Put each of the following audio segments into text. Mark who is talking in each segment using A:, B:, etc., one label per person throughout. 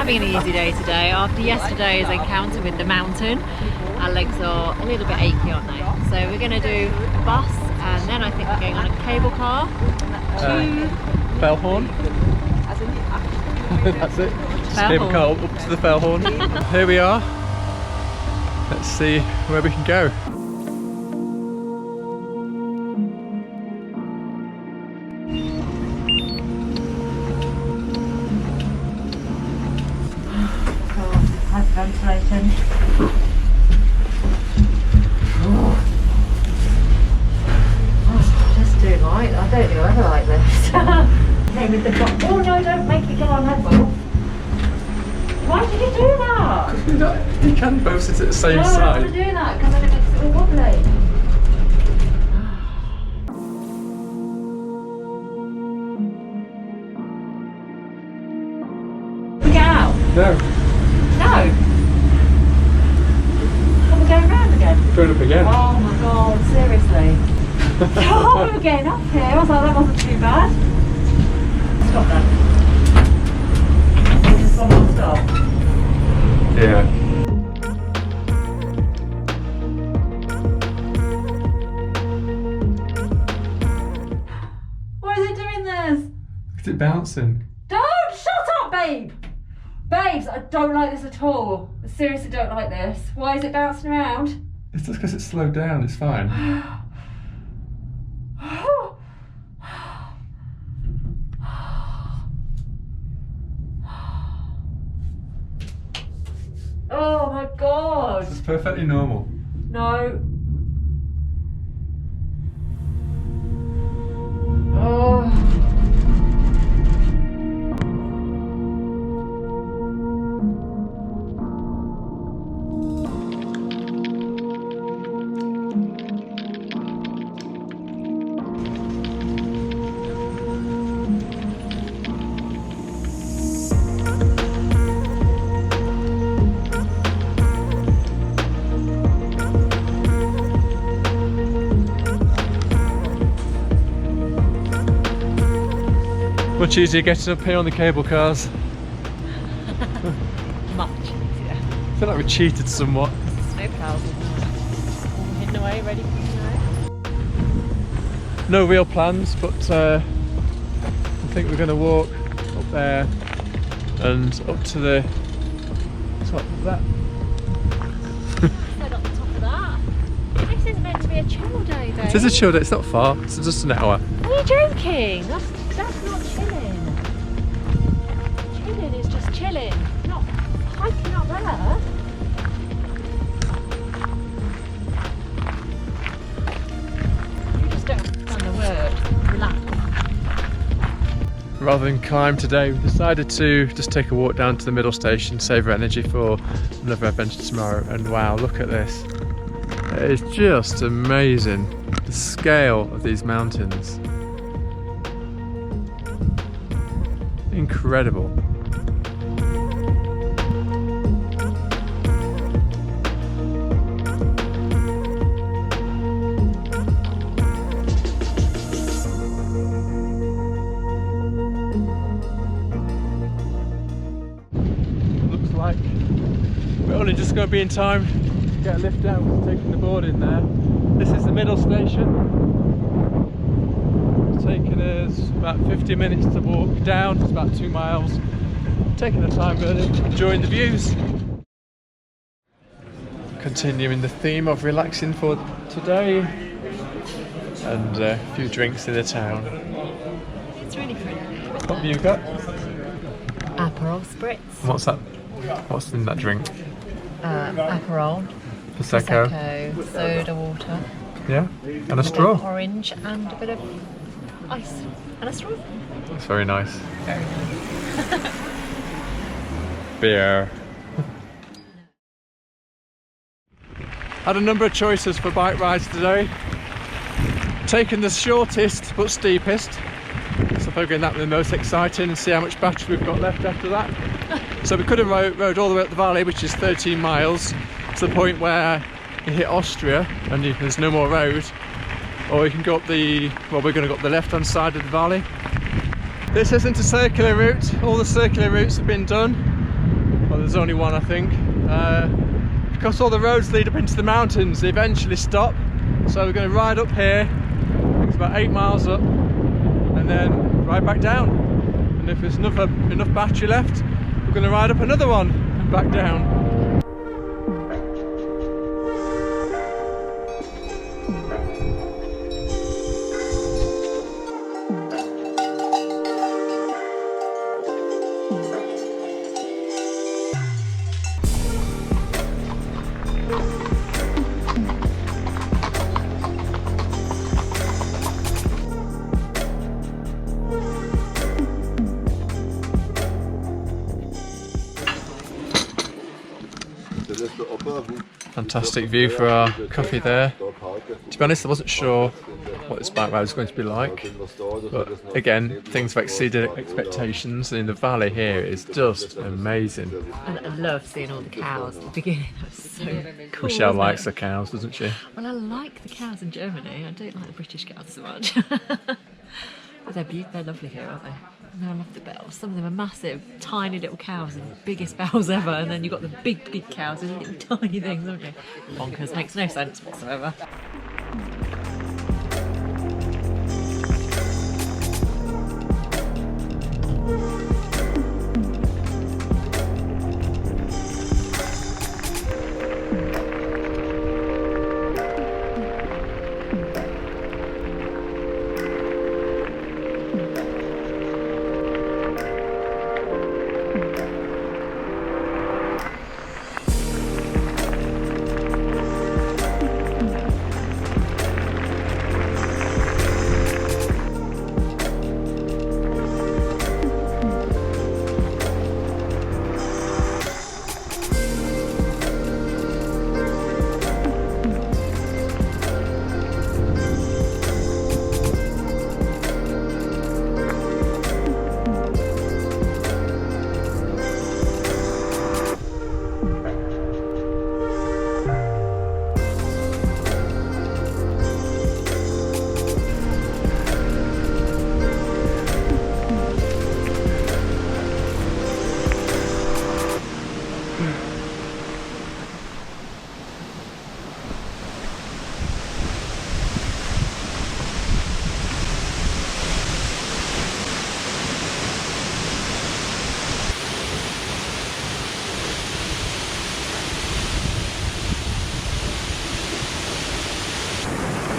A: having an easy day today. After yesterday's encounter with the mountain, our legs are a little bit achy, aren't they? So we're going to do a bus, and then I think we're going on a cable car to
B: Fellhorn. That's it. Just cable car up to the Fellhorn. Here we are. Let's see where we can go.
A: Ventilation. Just doing right. I don't think I'll ever like this. Okay, with the box. Oh no, don't make it get on level. Why did you do that?
B: You can both sit at the same
A: side. No, I don't want to do that because then it makes it all wobbly. We get out?
B: No.
A: No. Are we going round again?
B: Going up again.
A: Oh my god, seriously. Oh, we were getting up here. I was like, that wasn't too bad. Stop that. Is this one more stop?
B: Yeah.
A: Why is it doing this?
B: Is it bouncing?
A: Don't! Shut up, babe! Babes, I don't like this at all. I seriously don't like this. Why is it bouncing around?
B: It's just because it's slowed down, it's fine.
A: Oh my god!
B: It's perfectly normal.
A: No. Oh.
B: Much easier getting up here on the cable cars.
A: Much easier.
B: I feel like we cheated somewhat.
A: Snowplows all hidden away, ready for snow.
B: No real plans, but I think we're going to walk up there and up to the top of that.
A: Said up the top of that. This is meant to be a chill day, though.
B: It is a chill day, it's not far, it's just an hour.
A: Are you joking? That's not chilling. Chilling is just chilling. Not hiking up there. You just don't understand the word. Relax.
B: Rather than climb today, we decided to just take a walk down to the middle station, save our energy for another adventure tomorrow. And wow, look at this. It is just amazing, the scale of these mountains. Incredible. Looks like we're only just going to be in time to get a lift down. We're taking the board in there. This is the middle station. It's taken us about 50 minutes to walk down. It's about 2 miles. Taking the time really, enjoying the views. Continuing the theme of relaxing for today, and a few drinks in the town.
A: It's really friendly.
B: What have you got?
A: Aperol spritz.
B: What's that? What's in that drink?
A: Aperol.
B: Prosecco.
A: Soda water.
B: Yeah, and a straw.
A: Orange and a bit of ice. And a straw.
B: That's very nice.
A: Very nice.
B: Beer. Had a number of choices for bike rides today. Taken the shortest but steepest. So figuring that was the most exciting, and see how much battery we've got left after that. So we could have rode all the way up the valley, which is 13 miles, to the point where you hit Austria and there's no more road. Or you can go up the, well, we're going to go up the left hand side of the valley. This isn't a circular route, all the circular routes have been done. there's only one, I think. Because all the roads lead up into the mountains, they eventually stop. So we're going to ride up here. I think it's about 8 miles up, and then ride back down. And if there's enough battery left, we're going to ride up another one and back down. Fantastic view for our coffee there. To be honest, I wasn't sure what this bike ride was going to be like, but again, things have exceeded expectations. In the valley here is just amazing.
A: And I love seeing all the cows at the beginning. That's so cool.
B: Michelle likes the cows, doesn't she?
A: Well, I like the cows in Germany. I don't like the British cows so much. But they're lovely here, aren't they? No, I love the bells. Some of them are massive, tiny little cows, and the biggest bells ever. And then you've got the big cows and little tiny things, haven't you? Bonkers, makes no sense whatsoever.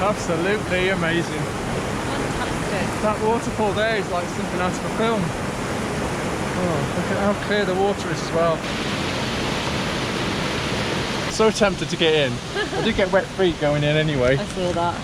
A: Absolutely amazing. Fantastic.
B: That waterfall there is like something out of a film. Oh, look at how clear the water is as well. So tempted to get in. I did get wet feet going in anyway.
A: I saw that.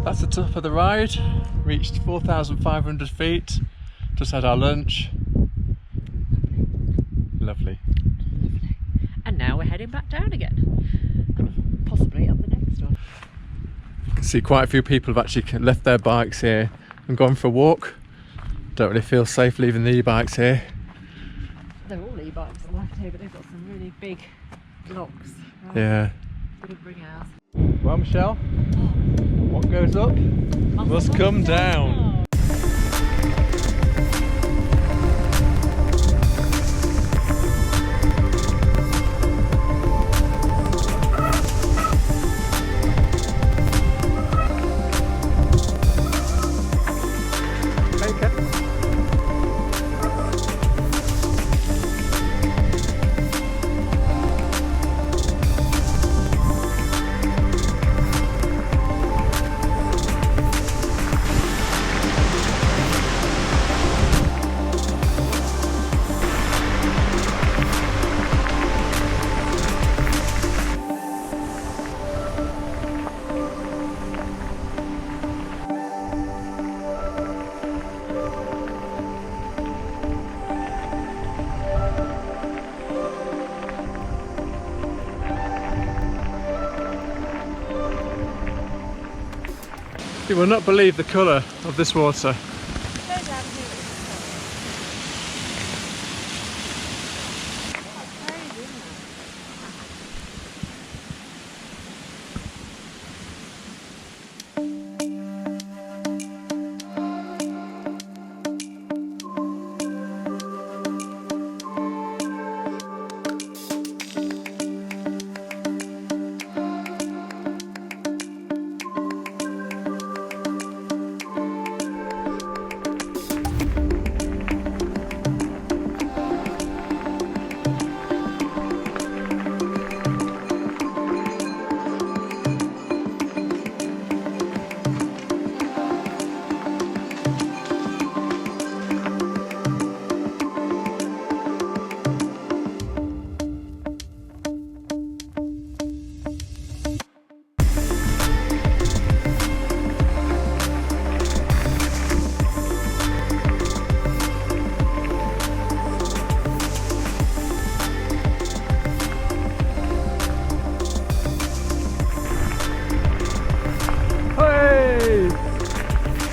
B: That's the top of the ride. Reached 4,500 feet. Just had our lunch. Lovely.
A: And now we're heading back down again. Possibly up the next one.
B: You can see quite a few people have actually left their bikes here and gone for a walk. Don't really feel safe leaving the e-bikes here.
A: They're all e-bikes that left here, but they've got some really big blocks. Right?
B: Yeah.
A: Wouldn't bring ours.
B: Well, Michelle, what goes up must come down. You will not believe the colour of this water.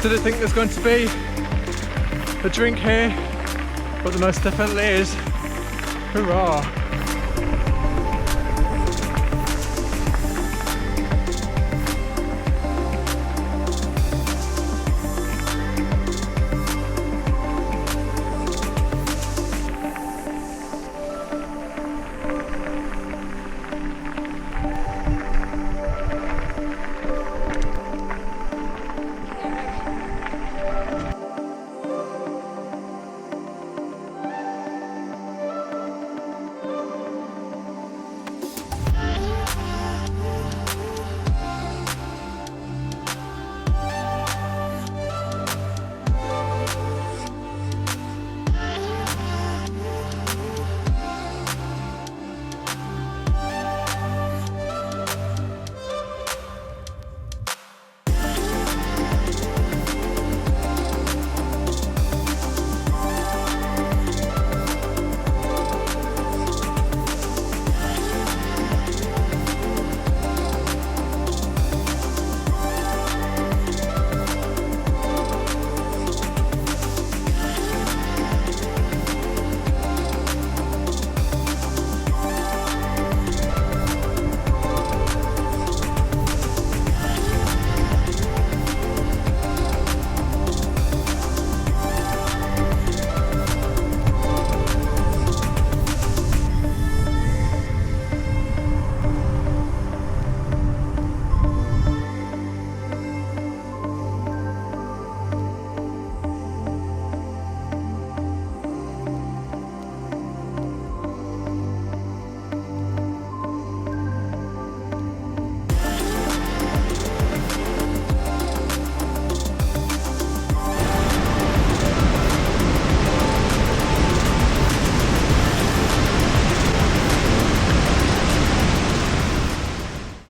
B: Didn't think there's going to be a drink here, but there most definitely is. Hurrah!